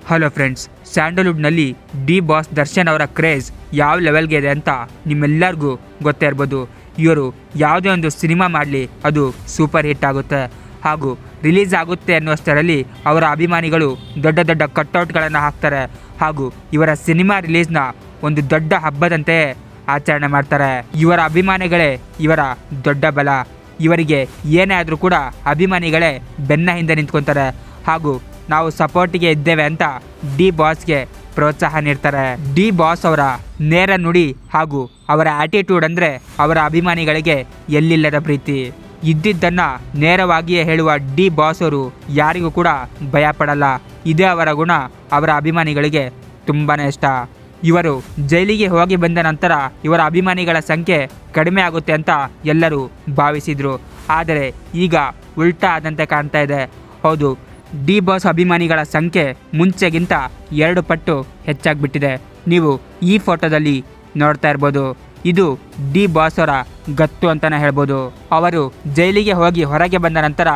Hello friends, ಸ್ಯಾಂಡಲ್ವುಡ್ನಲ್ಲಿ D boss Darshan ಅವರ craze ಯಾವ ಲೆವೆಲ್ಗೆ ಇದೆ ಅಂತ ನಿಮ್ಮೆಲ್ಲರಿಗೂ ಗೊತ್ತೇ ಇರ್ಬೋದು. ಇವರು ಯಾವುದೇ ಒಂದು ಸಿನಿಮಾ ಮಾಡಲಿ ಅದು ಸೂಪರ್ ಹಿಟ್ ಆಗುತ್ತೆ ಹಾಗೂ ರಿಲೀಸ್ ಆಗುತ್ತೆ ಅನ್ನೋಷ್ಟರಲ್ಲಿ ಅವರ ಅಭಿಮಾನಿಗಳು ದೊಡ್ಡ ದೊಡ್ಡ ಕಟ್ಔಟ್ಗಳನ್ನು ಹಾಕ್ತಾರೆ ಹಾಗೂ ಇವರ ಸಿನಿಮಾ ರಿಲೀಸ್ನ ಒಂದು ದೊಡ್ಡ ಹಬ್ಬದಂತೆ ಆಚರಣೆ ಮಾಡ್ತಾರೆ. ಇವರ ಅಭಿಮಾನಿಗಳೇ ಇವರ ದೊಡ್ಡ ಬಲ. ಇವರಿಗೆ ಏನೇ ಆದರೂ ಕೂಡ ಅಭಿಮಾನಿಗಳೇ ಬೆನ್ನ ಹಿಂದೆ ನಿಂತ್ಕೊತಾರೆ ಹಾಗೂ ನಾವು ಸಪೋರ್ಟಿಗೆ ಇದ್ದೇವೆ ಅಂತ ಡಿ ಬಾಸ್ಗೆ ಪ್ರೋತ್ಸಾಹ ನೀಡ್ತಾರೆ. ಡಿ ಬಾಸ್ ಅವರ ನೇರ ನುಡಿ ಹಾಗೂ ಅವರ ಆಟಿಟ್ಯೂಡ್ ಅಂದರೆ ಅವರ ಅಭಿಮಾನಿಗಳಿಗೆ ಎಲ್ಲಿಲ್ಲದ ಪ್ರೀತಿ. ಇದ್ದಿದ್ದನ್ನು ನೇರವಾಗಿಯೇ ಹೇಳುವ ಡಿ ಬಾಸ್ ಅವರು ಯಾರಿಗೂ ಕೂಡ ಭಯಪಡಲ್ಲ. ಇದೇ ಅವರ ಗುಣ ಅವರ ಅಭಿಮಾನಿಗಳಿಗೆ ತುಂಬಾ ಇಷ್ಟ. ಇವರು ಜೈಲಿಗೆ ಹೋಗಿ ಬಂದ ನಂತರ ಇವರ ಅಭಿಮಾನಿಗಳ ಸಂಖ್ಯೆ ಕಡಿಮೆ ಆಗುತ್ತೆ ಅಂತ ಎಲ್ಲರೂ ಭಾವಿಸಿದರು. ಆದರೆ ಈಗ ಉಲ್ಟಾ ಆದಂತೆ ಕಾಣ್ತಾ ಇದೆ. ಹೌದು, ಡಿ ಬಾಸ್ ಅಭಿಮಾನಿಗಳ ಸಂಖ್ಯೆ ಮುಂಚೆಗಿಂತ 2 ಪಟ್ಟು ಹೆಚ್ಚಾಗಿಬಿಟ್ಟಿದೆ. ನೀವು ಈ ಫೋಟೋದಲ್ಲಿ ನೋಡ್ತಾ ಇರ್ಬೋದು. ಇದು ಡಿ ಬಾಸ್ ಅವರ ಗತ್ತು ಅಂತಲೇ ಹೇಳ್ಬೋದು. ಅವರು ಜೈಲಿಗೆ ಹೋಗಿ ಹೊರಗೆ ಬಂದ ನಂತರ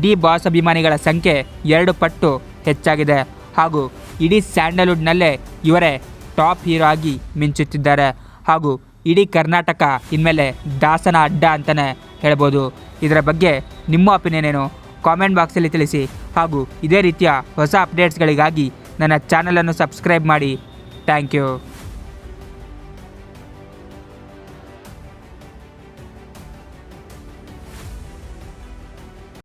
ಡಿ ಬಾಸ್ ಅಭಿಮಾನಿಗಳ ಸಂಖ್ಯೆ 2 ಪಟ್ಟು ಹೆಚ್ಚಾಗಿದೆ ಹಾಗೂ ಇಡೀ ಸ್ಯಾಂಡಲ್ವುಡ್ನಲ್ಲೇ ಇವರೇ ಟಾಪ್ ಹೀರೋ ಆಗಿ ಮಿಂಚುತ್ತಿದ್ದಾರೆ ಹಾಗೂ ಇಡೀ ಕರ್ನಾಟಕ ಇನ್ಮೇಲೆ ದಾಸನ ಅಡ್ಡ ಅಂತಲೇ ಹೇಳ್ಬೋದು. ಇದರ ಬಗ್ಗೆ ನಿಮ್ಮ ಒಪಿನಿಯನ್ ಏನು? ಕಾಮೆಂಟ್ ಬಾಕ್ಸಲ್ಲಿ ತಿಳಿಸಿ ಹಾಗೂ ಇದೇ ರೀತಿಯ ಹೊಸ ಅಪ್ಡೇಟ್ಸ್ಗಳಿಗಾಗಿ ನನ್ನ ಚಾನಲನ್ನು ಸಬ್ಸ್ಕ್ರೈಬ್ ಮಾಡಿ. Thank you.